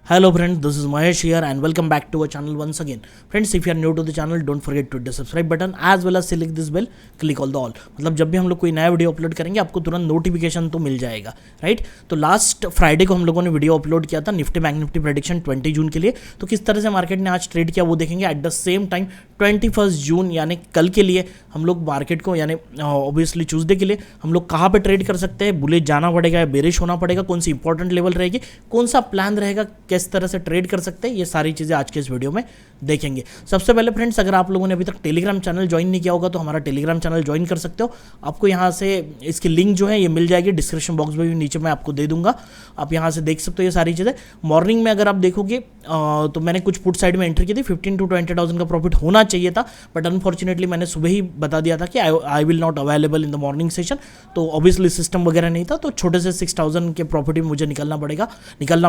Hello friends, this is Mahesh here and welcome back to our channel once again. Friends, if you are new to the channel, don't forget to hit the subscribe button as well as select this bell, click all the all. मतलब जब भी हम लोग कोई नया video upload करेंगे आपको तुरंत नोटिफिकेशन तो मिल जाएगा, राइट। तो लास्ट फ्राइडे को हम लोगों ने वीडियो अपलोड किया था निफ्टी बैंक निफ्टी प्रेडिक्शन 20 जून के लिए। तो किस तरह से मार्केट ने आज ट्रेड किया वो देखेंगे। एट द सेम टाइम 21 जून यानी कल के लिए हम लोग मार्केट को यानी ऑब्वियसली ट्यूसडे के लिए हम लोग कहाँ पे ट्रेड कर सकते हैं, बुलिश जाना पड़ेगा या बेरिश होना पड़ेगा, कौन सी इंपॉर्टेंट लेवल रहेगी, कौन सा प्लान रहेगा, किस तरह से ट्रेड कर सकते हैं, ये सारी चीज़ें आज के इस वीडियो में देखेंगे। सबसे पहले फ्रेंड्स, अगर आप लोगों ने अभी तक टेलीग्राम चैनल ज्वाइन नहीं किया होगा तो हमारा टेलीग्राम चैनल ज्वाइन कर सकते हो। आपको यहाँ से इसकी लिंक जो है ये मिल जाएगी डिस्क्रिप्शन बॉक्स में भी, नीचे मैं आपको दे दूंगा, आप यहाँ से देख सकते हो ये सारी चीज़ें। मॉर्निंग में अगर आप देखोगे तो मैंने कुछ पुट साइड में एंट्री की थी, 15 to 20,000 का प्रॉफिट होना चाहिए था, बट अनफॉर्चुनेटली मैंने सुबह ही बता दिया था कि I will not available in the morning session. तो ऑब्वियसली सिस्टम वगैरह नहीं था, तो छोटे से 6,000 के प्रॉफिट भी मुझे निकलना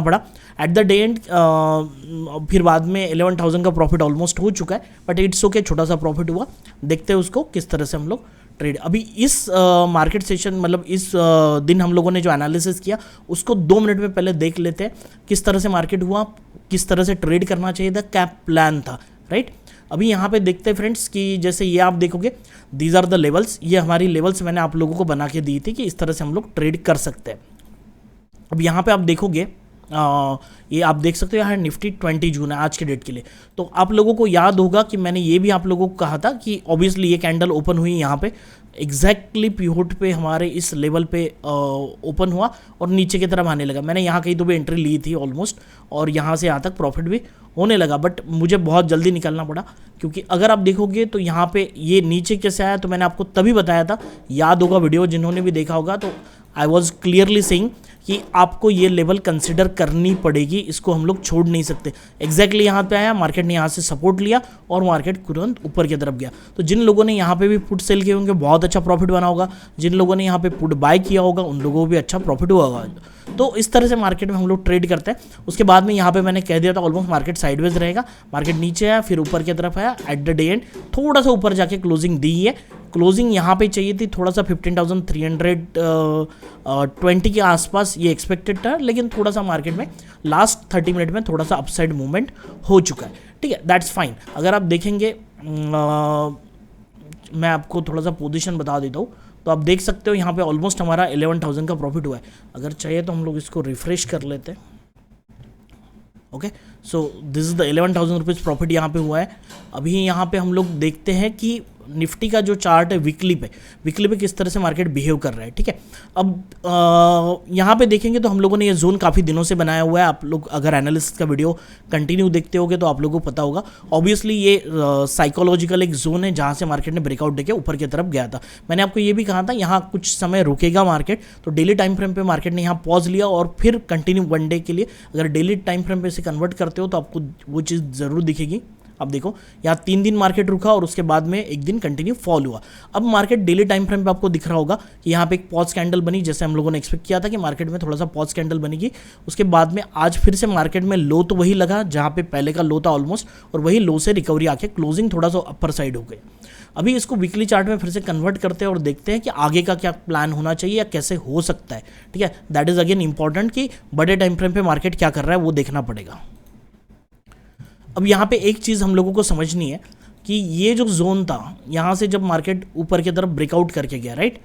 पड़ा। एट द डे एंड फिर बाद में 11,000 का प्रॉफिट ऑलमोस्ट हो चुका है, बट इट्स ओके, छोटा सा प्रॉफिट हुआ। देखते हैं उसको किस तरह से हम लोग ट्रेड। अभी इस मार्केट सेशन मतलब इस दिन हम लोगों ने जो एनालिसिस किया उसको 2 मिनट में पहले देख लेते हैं, किस तरह से मार्केट हुआ, किस तरह से ट्रेड करना चाहिए था, क्या प्लान था, राइट। अभी यहाँ पे देखते हैं फ्रेंड्स कि जैसे ये आप देखोगे दीज आर द लेवल्स, ये हमारी लेवल्स मैंने आप लोगों को बना के दी थी कि इस तरह से हम लोग ट्रेड कर सकते हैं। अब यहाँ पे आप देखोगे ये आप देख सकते हो यहाँ निफ्टी 20 जून है आज के डेट के लिए। तो आप लोगों को याद होगा कि मैंने ये भी आप लोगों को कहा था कि ऑब्वियसली ये कैंडल ओपन हुई यहाँ पे एग्जैक्टली पिवोट पे हमारे इस लेवल पे ओपन हुआ और नीचे की तरफ आने लगा। मैंने यहाँ कहीं तो भी एंट्री ली थी ऑलमोस्ट, और यहाँ से यहाँ तक प्रॉफिट भी होने लगा, बट मुझे बहुत जल्दी निकलना पड़ा, क्योंकि अगर आप देखोगे तो यहाँ पे ये नीचे कैसे आया तो मैंने आपको तभी बताया था, याद होगा वीडियो जिन्होंने भी देखा होगा, तो आई वॉज क्लियरली सेइंग कि आपको ये लेवल कंसिडर करनी पड़ेगी, इसको हम लोग छोड़ नहीं सकते। एग्जैक्टली यहाँ पे आया, मार्केट ने यहाँ से सपोर्ट लिया और मार्केट तुरंत ऊपर की तरफ गया। तो जिन लोगों ने यहाँ पे भी पुट सेल किए होंगे बहुत अच्छा प्रॉफिट बना होगा, जिन लोगों ने यहाँ पे पुट बाय किया होगा उन लोगों को भी अच्छा प्रॉफिट हुआ होगा। तो इस तरह से मार्केट में हम लोग ट्रेड करते हैं। उसके बाद में यहाँ पे मैंने कह दिया था ऑलमोस्ट मार्केट साइडवेज रहेगा, मार्केट नीचे आया फिर ऊपर की तरफ आया, एट द डे एंड थोड़ा सा ऊपर जाके क्लोजिंग दी है। क्लोजिंग यहाँ पे चाहिए थी थोड़ा सा 15,320 के आसपास ये एक्सपेक्टेड था, लेकिन थोड़ा सा मार्केट में लास्ट 30 मिनट में थोड़ा सा अपसाइड मूवमेंट हो चुका है, ठीक है, दैट्स फाइन। अगर आप देखेंगे मैं आपको थोड़ा सा पोजीशन बता देता हूँ, तो आप देख सकते हो यहाँ पे ऑलमोस्ट हमारा 11,000 का प्रॉफिट हुआ है। अगर चाहिए तो हम लोग इसको रिफ्रेश कर लेते हैं। Okay, so this is the 11,000 rupees profit यहाँ पे हुआ है। अभी यहाँ पे हम लोग देखते हैं कि निफ्टी का जो चार्ट है वीकली पे किस तरह से मार्केट बिहेव कर रहा है, ठीक है। अब यहाँ पे देखेंगे तो हम लोगों ने ये जोन काफ़ी दिनों से बनाया हुआ है। आप लोग अगर एनालिसिस का वीडियो कंटिन्यू देखते होगे तो आप लोगों को पता होगा। ऑब्वियसली ये साइकोलॉजिकल एक जोन है जहाँ से मार्केट ने ब्रेकआउट देके ऊपर की तरफ गया था। मैंने आपको ये भी कहा था यहाँ कुछ समय रुकेगा मार्केट, तो डेली टाइम फ्रेम पे मार्केट ने यहाँ पॉज लिया और फिर कंटिन्यू वन डे के लिए अगर डेली टाइम फ्रेम पे इसे कन्वर्ट करते हो तो आपको वो चीज़ ज़रूर दिखेगी। अब देखो यहाँ 3 दिन मार्केट रुका और उसके बाद में एक दिन कंटिन्यू फॉल हुआ। अब मार्केट डेली टाइम फ्रेम पे आपको दिख रहा होगा कि यहाँ पे एक पॉज कैंडल बनी, जैसे हम लोगों ने एक्सपेक्ट किया था कि मार्केट में थोड़ा सा पॉज कैंडल बनेगी। उसके बाद में आज फिर से मार्केट में लो तो वही लगा जहाँ पे पहले का लो था ऑलमोस्ट, और वही लो से रिकवरी आके क्लोजिंग थोड़ा सा अपर साइड हो गई। अभी इसको वीकली चार्ट में फिर से कन्वर्ट करते हैं और देखते हैं कि आगे का क्या प्लान होना चाहिए या कैसे हो सकता है, ठीक है। दैट इज अगेन इंपॉर्टेंट कि बड़े टाइम फ्रेम पे मार्केट क्या कर रहा है वो देखना पड़ेगा। अब यहाँ पे एक चीज़ हम लोगों को समझनी है कि ये जो जोन था यहाँ से जब मार्केट ऊपर की तरफ ब्रेकआउट करके गया, राइट,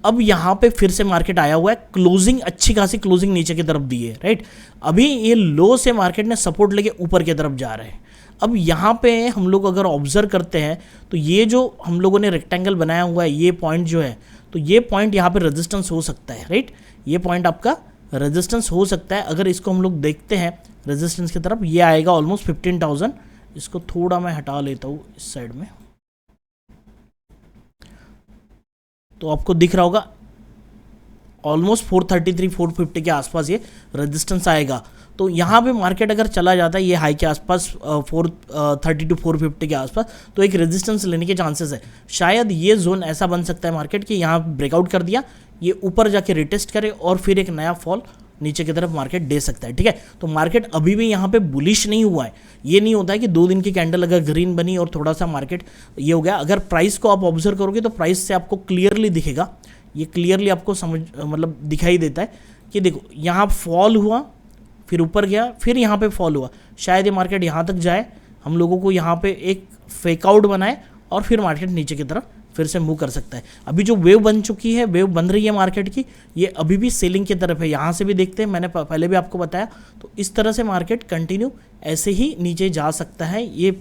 अब यहाँ पे फिर से मार्केट आया हुआ है, क्लोजिंग अच्छी खासी क्लोजिंग नीचे की तरफ दी है, राइट। अभी ये लो से मार्केट ने सपोर्ट लेके ऊपर की तरफ जा रहे हैं। अब यहाँ पे हम लोग अगर ऑब्जर्व करते हैं तो ये जो हम लोगों ने रेक्टेंगल बनाया हुआ है ये पॉइंट जो है, तो ये पॉइंट यहाँ पे रेजिस्टेंस हो सकता है, राइट। ये पॉइंट आपका रेजिस्टेंस हो सकता है। अगर इसको हम लोग देखते हैं रेजिस्टेंस की तरफ, ये आएगा ऑलमोस्ट 15,000। इसको थोड़ा मैं हटा लेता हूँ इस साइड में, तो आपको दिख रहा होगा ऑलमोस्ट 433 450 के आसपास ये रेजिस्टेंस आएगा। तो यहाँ पे मार्केट अगर चला जाता है ये हाई के आसपास 430 to 450 के आसपास, तो एक रेजिस्टेंस लेने के चांसेस है। शायद ये जोन ऐसा बन सकता है मार्केट कि यहाँ ब्रेकआउट कर दिया, ये ऊपर जाके रिटेस्ट करे और फिर एक नया फॉल नीचे की तरफ मार्केट दे सकता है, ठीक है। तो मार्केट अभी भी यहाँ पे बुलिश नहीं हुआ है। ये नहीं होता है कि 2 दिन की कैंडल अगर ग्रीन बनी और थोड़ा सा मार्केट ये हो गया। अगर प्राइस को आप ऑब्जर्व करोगे तो प्राइस से आपको क्लियरली दिखेगा, ये क्लियरली आपको समझ मतलब दिखाई देता है कि देखो यहाँ फॉल हुआ, फिर ऊपर गया, फिर यहाँ पे फॉल हुआ, शायद ये मार्केट यहाँ तक जाए, हम लोगों को यहाँ पे एक फेकआउट बनाए और फिर मार्केट नीचे की तरफ फिर से मूव कर सकता है। अभी जो वेव बन चुकी है, वेव बन रही है मार्केट की, ये अभी भी सेलिंग की तरफ है। यहाँ से भी देखते हैं, मैंने पहले भी आपको बताया, तो इस तरह से मार्केट कंटिन्यू ऐसे ही नीचे जा सकता है। ये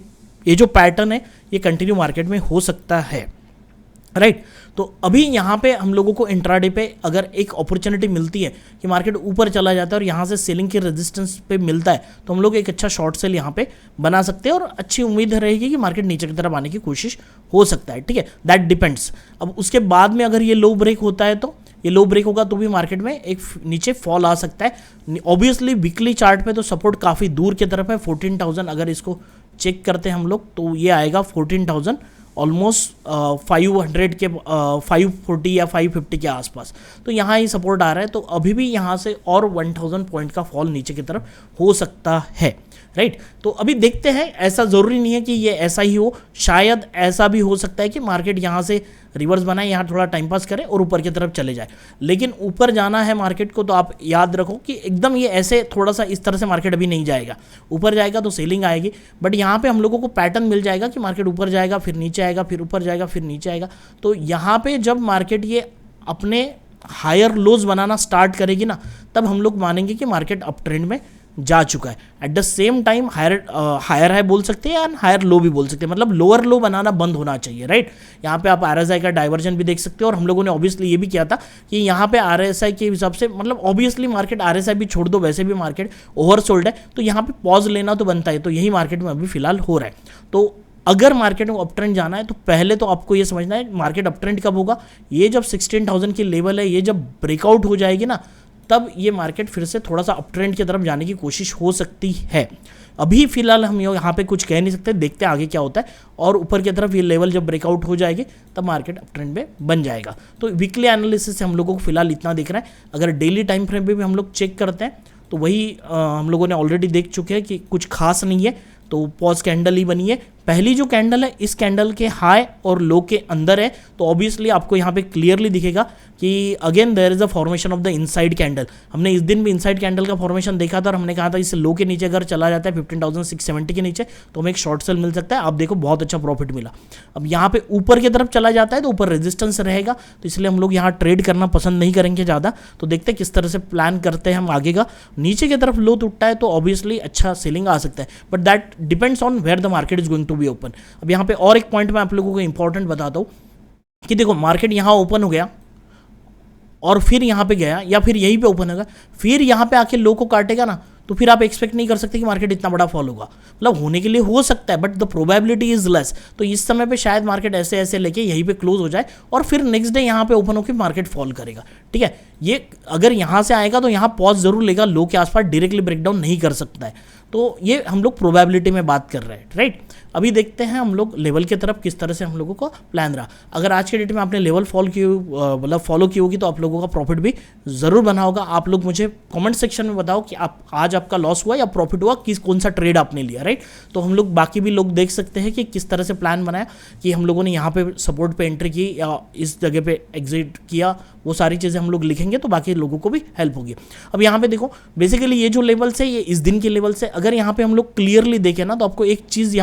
जो पैटर्न है ये कंटिन्यू मार्केट में हो सकता है, राइट। तो अभी यहाँ पे हम लोगों को इंट्राडे पे अगर एक अपॉर्चुनिटी मिलती है कि मार्केट ऊपर चला जाता है और यहाँ से सेलिंग के रेजिस्टेंस पे मिलता है, तो हम लोग एक अच्छा शॉर्ट सेल यहाँ पे बना सकते हैं और अच्छी उम्मीद रहेगी कि मार्केट नीचे की तरफ आने की कोशिश हो सकता है, ठीक है। That depends. अब उसके बाद में अगर ये लो ब्रेक होता है, तो ये लो ब्रेक होगा तो भी मार्केट में एक नीचे फॉल आ सकता है। ऑब्वियसली वीकली चार्ट पे तो सपोर्ट काफ़ी दूर की तरफ है, 14,000 अगर इसको चेक करते हैं हम लोग तो ये आएगा 14,000 ऑलमोस्ट 500 के 540 या 550 के आसपास, तो यहाँ ही सपोर्ट आ रहा है। तो अभी भी यहाँ से और 1000 पॉइंट का फॉल नीचे की तरफ हो सकता है, राइट। तो अभी देखते हैं, ऐसा ज़रूरी नहीं है कि ये ऐसा ही हो, शायद ऐसा भी हो सकता है कि मार्केट यहाँ से रिवर्स बनाए, यहाँ थोड़ा टाइम पास करे और ऊपर की तरफ चले जाए। लेकिन ऊपर जाना है मार्केट को तो आप याद रखो कि एकदम ये ऐसे थोड़ा सा इस तरह से मार्केट अभी नहीं जाएगा। ऊपर जाएगा तो सेलिंग आएगी, बट यहाँ पे हम लोगों को पैटर्न मिल जाएगा कि मार्केट ऊपर जाएगा, फिर नीचे आएगा, फिर ऊपर जाएगा, फिर नीचे आएगा। तो यहाँ पे जब मार्केट ये अपने हायर लोज बनाना स्टार्ट करेगी ना, तब हम लोग मानेंगे कि मार्केट अप ट्रेंड में जा चुका है। At the same time higher high बोल सकते हैं एंड हायर लो भी बोल सकते हैं, मतलब लोअर लो बनाना बंद होना चाहिए, राइट। यहाँ पे आप RSI का डाइवर्जन भी देख सकते हो, और हम लोगों ने ऑब्वियसली ये भी किया था कि यहाँ पे RSI के हिसाब से, मतलब ऑब्वियसली मार्केट RSI भी छोड़ दो, वैसे भी मार्केट ओवरसोल्ड है, तो यहाँ पे पॉज लेना तो बनता है। तो यही मार्केट में अभी फिलहाल हो रहा है। तो अगर मार्केट में अप ट्रेंड जाना है तो पहले तो आपको ये समझना है मार्केट अप ट्रेंड कब होगा, ये जब 16,000 की लेवल है, ये जब ब्रेकआउट हो जाएगी ना, तब ये मार्केट फिर से थोड़ा सा अप ट्रेंड की तरफ जाने की कोशिश हो सकती है। अभी फिलहाल हम यहाँ पे कुछ कह नहीं सकते, देखते हैं आगे क्या होता है। और ऊपर की तरफ ये लेवल जब ब्रेकआउट हो जाएगी तब मार्केट अप ट्रेंड में बन जाएगा। तो वीकली एनालिसिस से हम लोगों को फिलहाल इतना दिख रहा है। अगर डेली टाइम फ्रेम पे भी हम लोग चेक करते हैं तो वही हम लोगों ने ऑलरेडी देख चुके हैं कि कुछ खास नहीं है, तो पॉज कैंडल ही बनी है। पहली जो कैंडल है, इस कैंडल के हाई और लो के अंदर है, तो ऑब्वियसली आपको यहाँ पे क्लियरली दिखेगा कि again there is a formation of the inside candle. हमने इस दिन भी इनसाइड कैंडल का फॉर्मेशन देखा था और हमने कहा था इस लो के नीचे अगर चला जाता है 15,670 के नीचे तो हमें एक शॉर्ट सेल मिल सकता है। आप देखो बहुत अच्छा प्रॉफिट मिला। अब यहाँ पे ऊपर की तरफ चला जाता है तो ऊपर रेजिस्टेंस रहेगा, तो इसलिए हम लोग यहाँ ट्रेड करना पसंद नहीं करेंगे ज़्यादा। तो देखते हैं किस तरह से प्लान करते हैं हम आगे का। नीचे की तरफ लो टूटता है तो ऑब्वियसली अच्छा सेलिंग आ सकता है, but that depends on where the market is going to be open. अब यहाँ पे और एक पॉइंट मैं आप लोगों को इंपॉर्टेंट बताता हूँ कि देखो मार्केट यहाँ ओपन हो गया और फिर यहाँ पे गया या फिर यहीं पे ओपन होगा, फिर यहाँ पे आके लो को काटेगा ना, तो फिर आप एक्सपेक्ट नहीं कर सकते कि मार्केट इतना बड़ा फॉल होगा। मतलब होने के लिए हो सकता है, but the probability is less. तो इस समय पे शायद मार्केट ऐसे ऐसे लेके यहीं पे क्लोज हो जाए और फिर नेक्स्ट डे यहाँ पे ओपन होकर मार्केट फॉल करेगा, ठीक है। ये अगर यहाँ से आएगा तो यहाँ पॉज जरूर लेगा, लो के आसपास डायरेक्टली ब्रेकडाउन नहीं कर सकता है। तो ये हम लोग प्रोबेबिलिटी में बात कर रहे हैं, राइट। अभी देखते हैं हम लोग लेवल की तरफ किस तरह से हम लोगों को प्लान रहा। अगर आज के डेट में आपने लेवल मतलब फॉलो की होगी तो आप लोगों का प्रॉफिट भी ज़रूर बना होगा। आप लोग मुझे कमेंट सेक्शन में बताओ कि आप आज आपका लॉस हुआ या प्रॉफिट हुआ, कौन सा ट्रेड आपने लिया, राइट। तो हम लोग बाकी भी लोग देख सकते हैं कि किस तरह से प्लान बनाया, कि हम लोगों ने यहाँ पे सपोर्ट पे एंट्री की या इस जगह पे एग्जिट किया, वो सारी चीज़ें हम लोग लिखेंगे तो बाकी लोगों को भी हेल्प होगी। अब यहाँ पे देखो बेसिकली ये जो लेवल्स है ये इस दिन के लेवल से, अगर यहाँ पे हम लोग क्लियरली देखें ना तो आपको एक चीज़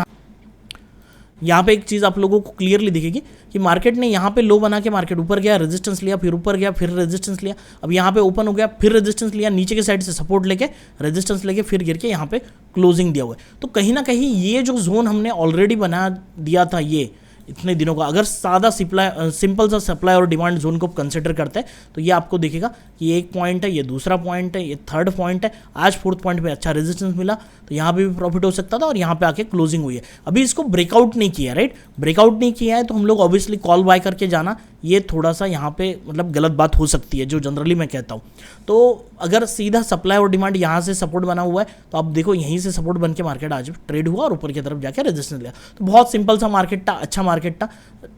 यहाँ पे एक चीज़ आप लोगों को क्लियरली दिखेगी कि मार्केट ने यहाँ पे लो बना के मार्केट ऊपर गया, रेजिस्टेंस लिया, फिर ऊपर गया, फिर रेजिस्टेंस लिया, अब यहाँ पे ओपन हो गया, फिर रेजिस्टेंस लिया, नीचे के साइड से सपोर्ट लेके रेजिस्टेंस लेके फिर गिर के यहाँ पे क्लोजिंग दिया हुआ है। तो कहीं ना कहीं ये जो जोन हमने ऑलरेडी बना दिया था ये इतने दिनों का, अगर सादा सिंपल सा सप्लाई और डिमांड जोन को कंसिडर करते हैं तो ये आपको दिखेगा कि ये एक पॉइंट है, ये दूसरा पॉइंट है, ये थर्ड पॉइंट है। आज फोर्थ पॉइंट पे अच्छा रेजिस्टेंस मिला तो यहाँ पे भी प्रॉफिट हो सकता था और यहाँ पे आके क्लोजिंग हुई है। अभी इसको ब्रेकआउट नहीं किया, राइट। ब्रेकआउट नहीं किया है तो हम लोग ऑब्वियसली कॉल बाय करके जाना, ये थोड़ा सा यहाँ पे मतलब गलत बात हो सकती है, जो जनरली मैं कहता हूँ। तो अगर सीधा सप्लाई और डिमांड यहाँ से सपोर्ट बना हुआ है तो आप देखो यहीं से सपोर्ट बन के मार्केट आज ट्रेड हुआ और ऊपर की तरफ जाके रेजिस्टेंस लिया। तो बहुत सिंपल सा मार्केट था, अच्छा मार्केट था,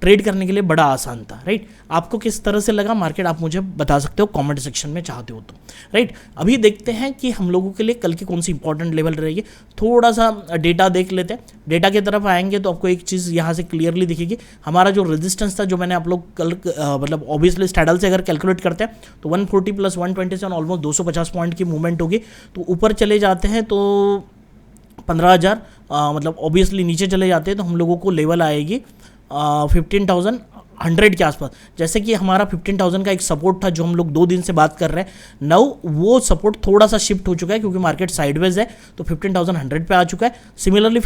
ट्रेड करने के लिए बड़ा आसान था, राइट। आपको किस तरह से लगा मार्केट, आप मुझे बता सकते हो कमेंट सेक्शन में चाहते हो तो, राइट। अभी देखते हैं कि हम लोगों के लिए कल की कौन सी इंपॉर्टेंट लेवल रहेगी। थोड़ा सा डेटा देख लेते हैं, डेटा की तरफ आएंगे तो आपको एक चीज़ यहाँ से क्लियरली दिखेगी। हमारा जो रेजिस्टेंस था, जो मैंने आप लोग कल मतलब ऑब्वियसली स्टैडल से अगर कैलकुलेट करते हैं तो 140 + 127 ऑलमोस्ट 250 पॉइंट की मूवमेंट होगी। तो ऊपर चले जाते हैं तो 15,000 मतलब ऑब्वियसली नीचे चले जाते हैं तो हम लोगों को लेवल आएगी 15,100 के आसपास। जैसे कि हमारा 15,000 का एक सपोर्ट था जो हम लोग 2 दिन से बात कर रहे हैं, नाउ वो सपोर्ट थोड़ा सा शिफ्ट हो चुका है क्योंकि मार्केट साइडवेज है, तो 15,100 पे आ चुका है। सिमिलरली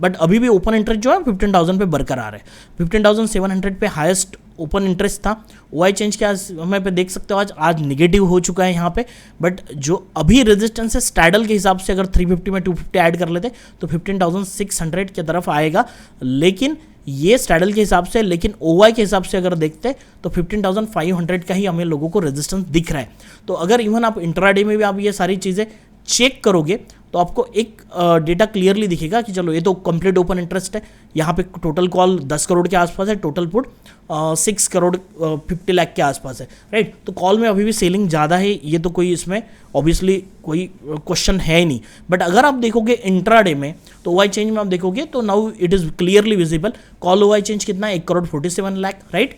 बट अभी भी ओपन इंटरेस्ट जो है 15,000 पे बरकरार है। 15,700 पे हाईएस्ट ओपन इंटरेस्ट था। OI चेंज के समय पे देख सकते हो आज निगेटिव हो चुका है यहाँ पे, बट जो अभी रेजिस्टेंस है स्टैडल के हिसाब से अगर 350 में 250 ऐड कर लेते तो 15,600 की तरफ आएगा, लेकिन ये स्टैडल के हिसाब से। लेकिन OI के हिसाब से अगर देखते तो 15,500 का ही हमें लोगों को रेजिस्टेंस दिख रहा है। तो अगर इवन आप इंट्राडे में भी आप ये सारी चीज़ें चेक करोगे तो आपको एक डेटा क्लियरली दिखेगा कि चलो ये तो कंप्लीट ओपन इंटरेस्ट है। यहाँ पे टोटल कॉल 10 करोड़ के आसपास है, टोटल पुट 6 करोड़ 50 लाख के आसपास है, राइट। तो कॉल में अभी भी सेलिंग ज़्यादा है, ये तो कोई इसमें ऑब्वियसली कोई क्वेश्चन है ही नहीं। बट अगर आप देखोगे इंट्राडे में तो OI चेंज में आप देखोगे तो now it is clearly visible. Call OI change कितना है, 1 करोड़ 47 लाख, राइट।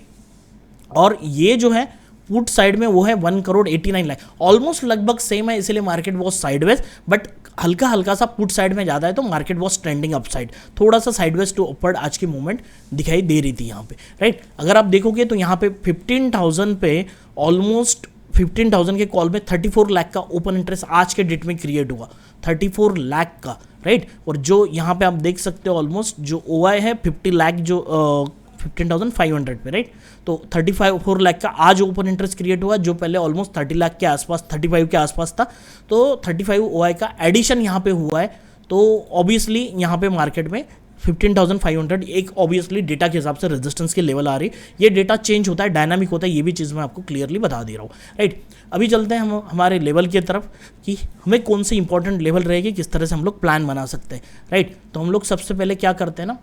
और ये जो है पुट साइड में वो है 1 करोड़ 89 लाख, ऑलमोस्ट लगभग सेम है, इसलिए मार्केट वॉज साइडवेज। बट हल्का हल्का सा पुट साइड में ज़्यादा है तो मार्केट वॉज ट्रेंडिंग अपसाइड, थोड़ा सा साइडवेज टू अपवर्ड आज की मूवमेंट दिखाई दे रही थी यहाँ पे, राइट। अगर आप देखोगे तो यहाँ पे 15,000 पे ऑलमोस्ट 15,000 के कॉल में 34 लाख का ओपन इंटरेस्ट आज के डेट में क्रिएट हुआ, 34 लाख का, राइट। और जो यहाँ पे आप देख सकते हो ऑलमोस्ट जो OI है 50 लाख जो 15,500 पे, राइट। तो 34 लाख का आज ओपन इंटरेस्ट क्रिएट हुआ, जो पहले ऑलमोस्ट 30 लाख के आसपास 35 के आसपास था। तो 35 OI का एडिशन यहाँ पे हुआ है। तो ऑब्वियसली यहाँ पे मार्केट में 15,500 एक ऑब्वियसली डेटा के हिसाब से रेजिस्टेंस की लेवल आ रही। ये डेटा चेंज होता है, डायनामिक होता है, ये भी चीज़ मैं आपको क्लियरली बता दे रहा हूँ, राइट। अभी चलते हैं हम हमारे लेवल की तरफ कि हमें कौन सी इंपॉर्टेंट लेवल रहेगी, किस तरह से हम लोग प्लान बना सकते हैं, राइट। तो हम लोग सबसे पहले क्या करते हैं ना,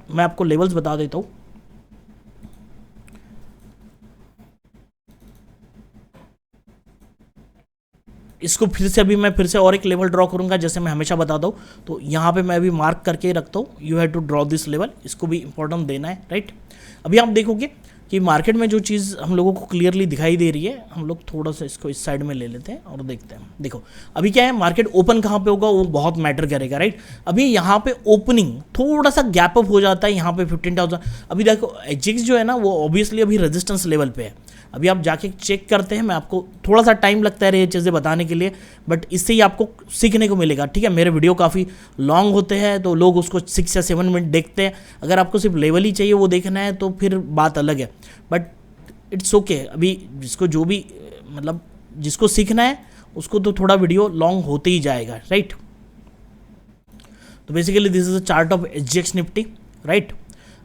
मैं आपको लेवल्स बता देता हूँ। इसको फिर से और एक लेवल ड्रॉ करूंगा, जैसे मैं हमेशा बताता हूँ। तो यहाँ पे मैं अभी मार्क करके रखता हूँ, you have to draw this level, इसको भी इंपॉर्टेंट देना है, राइट। अभी आप देखोगे कि मार्केट में जो चीज़ हम लोगों को क्लियरली दिखाई दे रही है, हम लोग थोड़ा सा इसको इस साइड में ले लेते हैं और देखते हैं। देखो अभी क्या है, मार्केट ओपन कहाँ पे होगा वो बहुत मैटर करेगा, राइट। अभी यहाँ पे ओपनिंग थोड़ा सा गैप अप हो जाता है यहाँ पे 15,000। अभी देखो एग्जिक्स जो है ना वो ऑब्वियसली अभी रेजिस्टेंस लेवल पे है। अभी आप जाके चेक करते हैं, मैं आपको थोड़ा सा टाइम लगता है ये चीज़ें बताने के लिए, बट इससे ही आपको सीखने को मिलेगा, ठीक है। मेरे वीडियो काफ़ी लॉन्ग होते हैं तो लोग उसको 6 या 7 मिनट देखते हैं। अगर आपको सिर्फ लेवल ही चाहिए वो देखना है तो फिर बात अलग है, बट इट्स ओके। अभी जिसको जो भी मतलब जिसको सीखना है उसको तो थोड़ा वीडियो लॉन्ग होते ही जाएगा, राइट। तो basically this is a chart of SGX Nifty, right.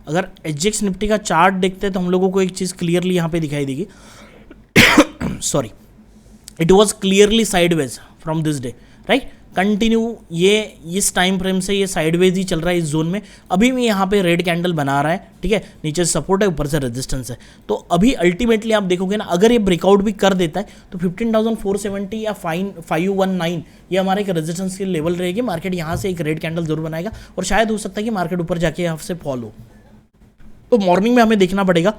अगर SGX निफ्टी का चार्ट देखते हैं तो हम लोगों को एक चीज़ क्लियरली यहाँ पे दिखाई देगी, sorry, it was clearly sideways from this day, right. Continue ये इस टाइम फ्रेम से ये साइडवेज ही चल रहा है इस जोन में। अभी भी यहाँ पे रेड कैंडल बना रहा है, ठीक है। नीचे से सपोर्ट है, ऊपर से रेजिस्टेंस है। तो अभी अल्टीमेटली आप देखोगे ना, अगर ये ब्रेकआउट भी कर देता है तो 15,470 या 519 ये हमारे एक रेजिस्टेंस की लेवल रहेगी। मार्केट यहाँ से एक रेड कैंडल जरूर बनाएगा और शायद हो सकता है कि मार्केट ऊपर जाके यहाँ से फॉल हो। तो मॉर्निंग में हमें देखना पड़ेगा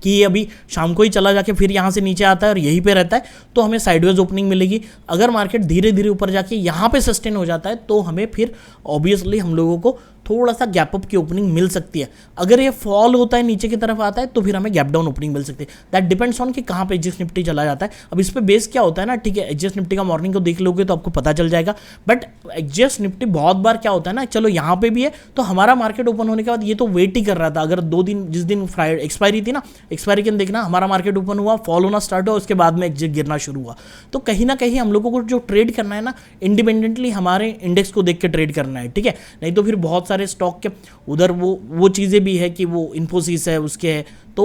कि ये अभी शाम को ही चला जाके फिर यहाँ से नीचे आता है और यहीं पे रहता है तो हमें साइडवेज ओपनिंग मिलेगी। अगर मार्केट धीरे धीरे ऊपर जाके यहाँ पे सस्टेन हो जाता है तो हमें फिर ऑब्वियसली हम लोगों को थोड़ा सा गैप अप की ओपनिंग मिल सकती है। अगर ये फॉल होता है नीचे की तरफ आता है तो फिर हमें गैप डाउन ओपनिंग मिल सकती है। दैट डिपेंड्स ऑन कि कहाँ पे SGX निफ्टी चला जाता है। अब इस पे बेस क्या होता है ना, ठीक है, SGX निफ्टी का मॉर्निंग को देख लोगे तो आपको पता चल जाएगा। बट SGX निफ्टी बहुत बार क्या होता है ना, चलो यहाँ पे भी है तो हमारा मार्केट ओपन होने के बाद ये तो वेट ही कर रहा था। अगर 2 दिन जिस दिन फ्राइडे एक्सपायरी थी ना, एक्सपायरी के दिन देखना हमारा मार्केट ओपन हुआ, फॉल होना स्टार्ट हुआ, उसके बाद में SGX गिरना शुरू हुआ। तो कहीं ना कहीं हम लोगों को जो ट्रेड करना है ना, इंडिपेंडेंटली हमारे इंडेक्स को देख के ट्रेड करना है, ठीक है। नहीं तो फिर बहुत सारे स्टॉक के उधर वो चीज़ें भी है कि वो इन्फोसिस है उसके है, तो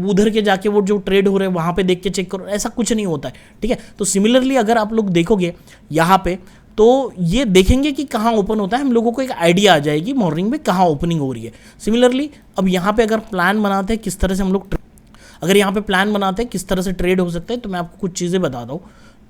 उधर के जाके वो जो ट्रेड हो रहे हैं वहाँ पे देख के चेक करो, ऐसा कुछ नहीं होता है, ठीक है। तो सिमिलरली अगर आप लोग देखोगे यहाँ पे तो ये देखेंगे कि कहाँ ओपन होता है, हम लोगों को एक आइडिया आ जाएगी मॉर्निंग में कहाँ ओपनिंग हो रही है। सिमिलरली अब यहाँ पे अगर प्लान बनाते हैं किस तरह से हम लोग अगर यहाँ पे प्लान बनाते हैं किस तरह से ट्रेड हो सकता है, तो मैं आपको कुछ चीज़ें बताता हूँ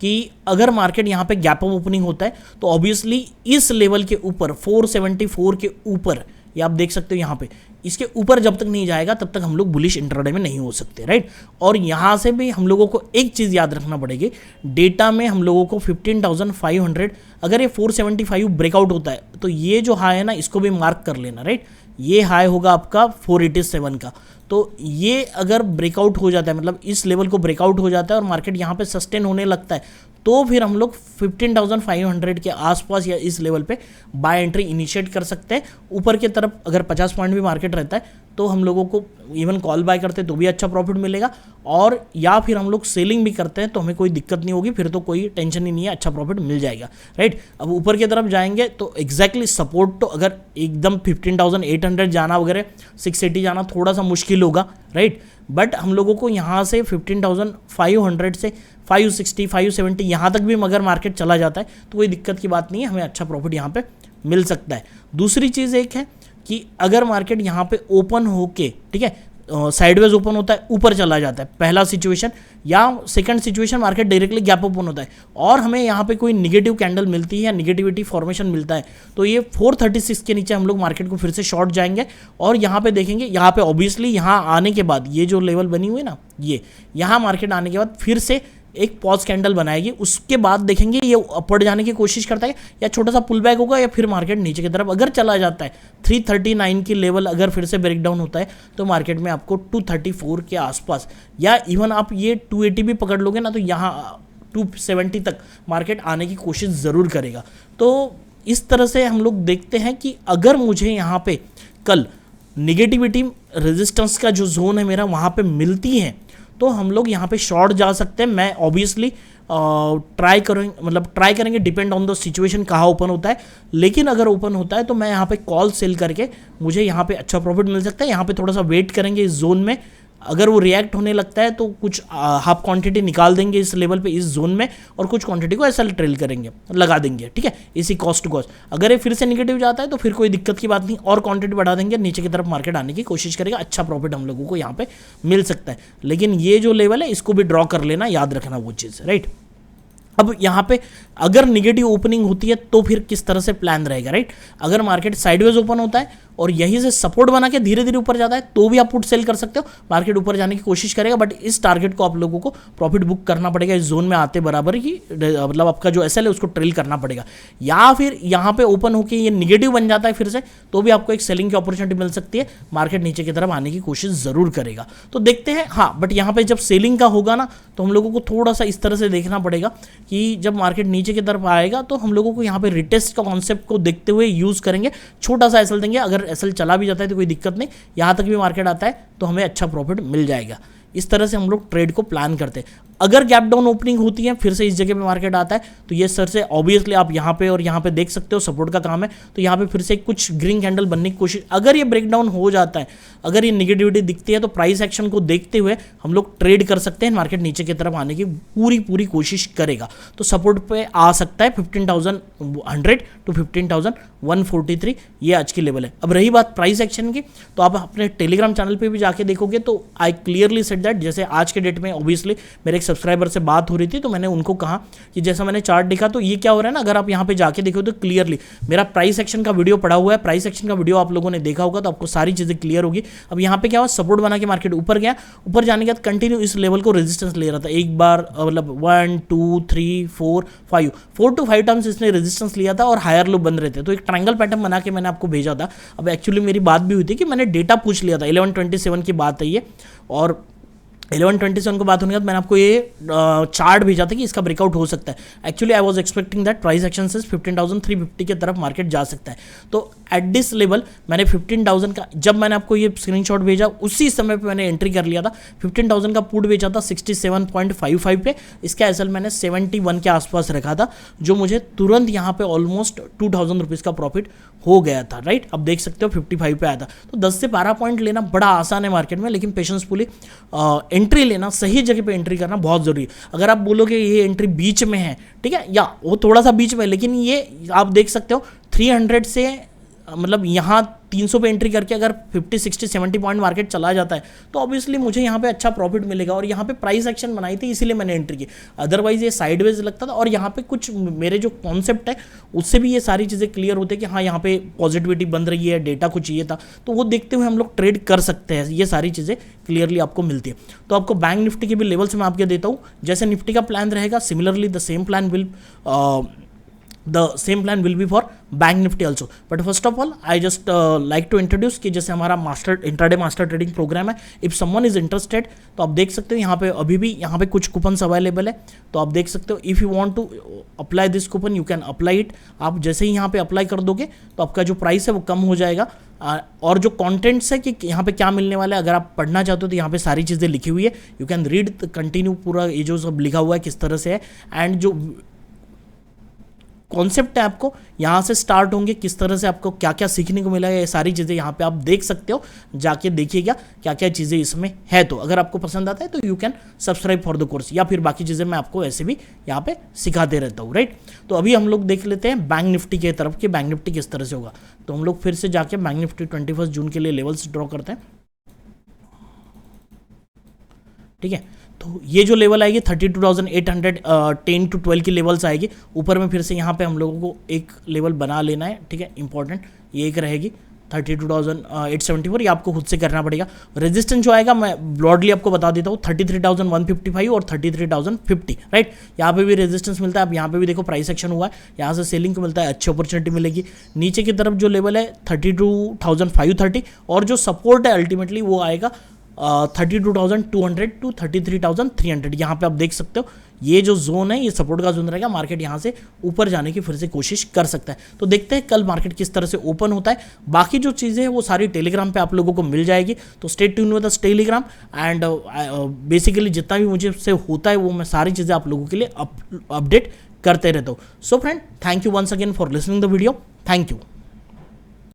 कि अगर मार्केट यहाँ पे गैप अप ओपनिंग होता है तो ऑब्वियसली इस लेवल के ऊपर 474 के ऊपर, ये आप देख सकते हो यहाँ पे, इसके ऊपर जब तक नहीं जाएगा तब तक हम लोग बुलिश इंट्राडे में नहीं हो सकते, राइट। और यहाँ से भी हम लोगों को एक चीज़ याद रखना पड़ेगी, डेटा में हम लोगों को 15,500 अगर ये 475 ब्रेकआउट होता है तो ये जो हाई है ना इसको भी मार्क कर लेना, राइट। ये हाई होगा आपका 487 का, तो ये अगर ब्रेकआउट हो जाता है, मतलब इस लेवल को ब्रेकआउट हो जाता है और मार्केट यहाँ पे सस्टेन होने लगता है, तो फिर हम लोग 15,500 के आसपास या इस लेवल पे बाय एंट्री इनिशिएट कर सकते हैं। ऊपर की तरफ अगर 50 पॉइंट भी मार्केट रहता है तो हम लोगों को इवन कॉल बाय करते हैं तो भी अच्छा प्रॉफिट मिलेगा, और या फिर हम लोग सेलिंग भी करते हैं तो हमें कोई दिक्कत नहीं होगी, फिर तो कोई टेंशन ही नहीं है, अच्छा प्रॉफिट मिल जाएगा, राइट। अब ऊपर की तरफ जाएंगे तो एग्जैक्टली सपोर्ट तो अगर एकदम 15,800 जाना वगैरह 680 जाना थोड़ा सा मुश्किल होगा, राइट। बट हम लोगों को यहाँ से 15,500 से 560 570 यहाँ तक भी अगर मार्केट चला जाता है तो कोई दिक्कत की बात नहीं है, हमें अच्छा प्रॉफिट यहाँ पे मिल सकता है। दूसरी चीज़ एक है कि अगर मार्केट यहाँ पे ओपन होके, ठीक है, साइडवेज ओपन होता है, ऊपर चला जाता है, पहला सिचुएशन, या second situation market directly gap open होता है और हमें यहाँ पे कोई निगेटिव कैंडल मिलती है या निगेटिविटी फॉर्मेशन मिलता है, तो ये 436 के नीचे हम लोग मार्केट को फिर से शॉर्ट जाएंगे और यहाँ पे देखेंगे, यहाँ पे ऑब्वियसली यहाँ आने के बाद ये जो लेवल बनी हुई है ना, ये यहाँ मार्केट आने के बाद फिर से एक पॉज कैंडल बनाएगी, उसके बाद देखेंगे ये अपवर्ड जाने की कोशिश करता है या छोटा सा पुल बैक होगा, या फिर मार्केट नीचे की तरफ अगर चला जाता है 339 की लेवल अगर फिर से ब्रेक डाउन होता है तो मार्केट में आपको 234 के आसपास, या इवन आप ये 280 भी पकड़ लोगे ना तो यहाँ 270 तक मार्केट आने की कोशिश ज़रूर करेगा। तो इस तरह से हम लोग देखते हैं कि अगर मुझे यहाँ पे कल निगेटिविटी रेजिस्टेंस का जो जोन है मेरा वहाँ पे मिलती है तो हम लोग यहाँ पे शॉर्ट जा सकते हैं। मैं ऑब्वियसली ट्राई करेंगे डिपेंड ऑन द सिचुएशन कहाँ ओपन होता है, लेकिन अगर ओपन होता है तो मैं यहाँ पे कॉल सेल करके मुझे यहाँ पे अच्छा प्रॉफिट मिल सकता है। यहाँ पे थोड़ा सा वेट करेंगे इस जोन में, अगर वो रिएक्ट होने लगता है तो कुछ हाफ क्वांटिटी निकाल देंगे इस लेवल पे इस जोन में और कुछ क्वांटिटी को ऐसा ट्रेल करेंगे, लगा देंगे, ठीक है, इसी कॉस्ट टू कॉस्ट। अगर ये फिर से निगेटिव जाता है तो फिर कोई दिक्कत की बात नहीं, और क्वांटिटी बढ़ा देंगे, नीचे की तरफ मार्केट आने की कोशिश करेगा, अच्छा प्रॉफिट हम लोगों को यहाँ पे मिल सकता है। लेकिन ये जो लेवल है इसको भी ड्रॉ कर लेना, याद रखना वो चीज़, राइट। अब यहाँ पे अगर निगेटिव ओपनिंग होती है तो फिर किस तरह से प्लान रहेगा, राइट। अगर मार्केट साइडवेज ओपन होता है और यहीं से सपोर्ट बना के धीरे धीरे ऊपर जाता है तो भी आप पुट सेल कर सकते हो, मार्केट ऊपर जाने की कोशिश करेगा, बट इस टारगेट को आप लोगों को प्रॉफिट बुक करना पड़ेगा इस जोन में आते बराबर ही, मतलब आपका जो एसएल है उसको ट्रेल करना पड़ेगा। या फिर यहाँ पे ओपन होकर ये निगेटिव बन जाता है फिर से तो भी आपको एक सेलिंग की अपॉर्चुनिटी मिल सकती है, मार्केट नीचे की तरफ आने की कोशिश ज़रूर करेगा। तो देखते हैं, हाँ, बट यहाँ पे जब सेलिंग का होगा ना तो हम लोगों को थोड़ा सा इस तरह से देखना पड़ेगा कि जब मार्केट नीचे की तरफ आएगा तो हम लोगों को यहाँ पे रिटेस्ट का कॉन्सेप्ट को देखते हुए यूज़ करेंगे, छोटा सा एसएल देंगे, अगर एसएल चला भी जाता है तो कोई दिक्कत नहीं, यहाँ तक भी मार्केट आता है तो हमें अच्छा प्रॉफिट मिल जाएगा। इस तरह से हम लोग ट्रेड को प्लान करते हैं। अगर गैप डाउन ओपनिंग होती है फिर से इस जगह पे मार्केट आता है तो ये सर से ऑब्वियसली आप यहाँ पे और यहाँ पे देख सकते हो सपोर्ट का काम है, तो यहाँ पे फिर से कुछ ग्रीन कैंडल बनने की कोशिश, अगर ये ब्रेक डाउन हो जाता है, अगर ये निगेटिविटी दिखती है तो प्राइस एक्शन को देखते हुए हम लोग ट्रेड कर सकते हैं, मार्केट नीचे की तरफ आने की पूरी कोशिश करेगा तो सपोर्ट पे आ सकता है 15,100 टू 15,143, ये आज की लेवल है। अब रही बात प्राइस एक्शन की, तो आप अपने टेलीग्राम चैनल पे भी जाके देखोगे तो आई क्लियरली सेड दैट, जैसे आज के डेट में ऑब्वियसली मेरे एक सब्सक्राइबर से बात हो रही थी तो मैंने उनको कहा कि जैसा मैंने चार्ट देखा तो ये क्या हो रहा है ना, अगर आप यहाँ पे जाके देखो तो क्लियरली मेरा प्राइस एक्शन का वीडियो पड़ा हुआ है, प्राइस एक्शन का वीडियो आप लोगों ने देखा होगा तो आपको सारी चीज़ें क्लियर होगी। अब यहाँ पे क्या हुआ, सपोर्ट बना के मार्केट ऊपर गया, ऊपर जाने के बाद कंटिन्यू इस लेवल को रेजिस्टेंस ले रहा था, एक बार मतलब 1 2 3 4 5 4 to 5 टाइम्स इसने रेजिस्टेंस लिया था और हायर लो बन रहे थे, तो एक ट्रायंगल पैटर्न बना के मैंने आपको भेजा था। अब एक्चुअली मेरी बात भी हुई थी कि मैंने डेटा पूछ लिया था, 1127 की बात है ये, और 1127 को बात होने के बाद मैंने आपको ये चार्ट भेजा था कि इसका ब्रेकआउट हो सकता है। Actually I was expecting that price action से 15,350 की तरफ मार्केट जा सकता है, तो एट दिस लेवल मैंने 15,000 का, जब मैंने आपको ये स्क्रीनशॉट भेजा उसी समय पे मैंने एंट्री कर लिया था, 15,000 का पुट बेचा था 67.55 पे, इसका एसएल मैंने 71 के आसपास रखा था, जो मुझे तुरंत यहाँ पे ऑलमोस्ट 2,000 रुपीज़ का प्रॉफिट हो गया था, राइट। अब देख सकते हो 55 पे आया था, तो 10 से 12 पॉइंट लेना बड़ा आसान है मार्केट में, लेकिन पेशेंसफुली एंट्री लेना, सही जगह पे एंट्री करना बहुत ज़रूरी है। अगर आप बोलोगे ये एंट्री बीच में है, ठीक है, या वो थोड़ा सा बीच में है, लेकिन ये आप देख सकते हो 300 से मतलब यहाँ 300 पे एंट्री करके अगर 50 60 70 पॉइंट मार्केट चला जाता है तो ऑब्वियसली मुझे यहाँ पे अच्छा प्रॉफिट मिलेगा। और यहाँ पे प्राइस एक्शन बनाई थी इसीलिए मैंने एंट्री की, अदरवाइज ये साइडवेज लगता था। और यहाँ पे कुछ मेरे जो कॉन्सेप्ट है उससे भी ये सारी चीज़ें क्लियर होती है कि हाँ यहाँ पे पॉजिटिविटी बन रही है, डेटा कुछ चाहिए था, तो वो देखते हुए हम लोग ट्रेड कर सकते हैं। ये सारी चीज़ें क्लियरली आपको मिलती है। तो आपको बैंक निफ्टी के भी लेवल्स मैं आपके देता हूँ। जैसे निफ्टी का प्लान रहेगा, similarly the same plan will be for bank Nifty also. But first of all I just like to introduce कि जैसे हमारा इंट्राडे मास्टर ट्रेडिंग प्रोग्राम है, इफ समवन इज इंटरेस्टेड तो आप देख सकते हो यहाँ पे अभी भी यहाँ पे कुछ कूपन्स अवेलेबल है। तो आप देख सकते हो, if you want to apply this coupon you can apply it. आप जैसे ही यहाँ पे अप्लाई कर दोगे तो आपका जो प्राइस है वो कम हो जाएगा। और जो कंटेंट्स है कि यहाँ पे क्या मिलने वाला है, अगर आप पढ़ना चाहते हो तो यहाँ पे सारी चीज़ें लिखी हुई है, यू कैन रीड कंटिन्यू पूरा ये जो सब लिखा हुआ है किस तरह से है। एंड जो कॉन्सेप्ट है आपको यहाँ से स्टार्ट होंगे, किस तरह से आपको क्या क्या सीखने को मिलेगा, ये सारी चीज़ें यहाँ पे आप देख सकते हो, जाके देखिएगा क्या क्या चीज़ें इसमें है। तो अगर आपको पसंद आता है तो you can subscribe for the course, या फिर बाकी चीज़ें मैं आपको ऐसे भी यहाँ पे सिखाते रहता हूँ, राइट। तो अभी हम लोग देख लेते हैं बैंक निफ्टी की तरफ कि बैंक निफ्टी किस तरह से होगा। तो हम लोग फिर से जाके बैंक निफ्टी 21 जून के लिए लेवल्स ड्रॉ करते हैं, ठीक है। तो ये जो लेवल आएगी 32,810 to 12 की लेवल्स आएगी। ऊपर में फिर से यहाँ पे हम लोगों को एक लेवल बना लेना है, ठीक है, इंपॉर्टेंट ये एक रहेगी 32,874, ये आपको खुद से करना पड़ेगा। रेजिस्टेंस जो आएगा मैं ब्रॉडली आपको बता देता हूँ 33,155 और 33,050, राइट। यहाँ पे भी रेजिस्टेंस मिलता है। अब यहाँ पे भी देखो प्राइस एक्शन हुआ है, यहाँ से सेलिंग को मिलता है, अच्छी अपॉर्चुनिटी मिलेगी। नीचे की तरफ जो लेवल है 32,530 और जो सपोर्ट है अल्टीमेटली वो आएगा 32,200 टू 33,300। यहाँ पे आप देख सकते हो ये जो जोन है ये सपोर्ट का जोन रहेगा। मार्केट यहाँ से ऊपर जाने की फिर से कोशिश कर सकता है। तो देखते हैं कल मार्केट किस तरह से ओपन होता है। बाकी जो चीज़ें हैं वो सारी टेलीग्राम पे आप लोगों को मिल जाएगी, तो stay tune with the Telegram. And basically जितना भी मुझे से होता है वो मैं सारी चीज़ें आप लोगों के लिए अपडेट करते रहता हूँ। So friend, thank you once again for listening the video. Thank you.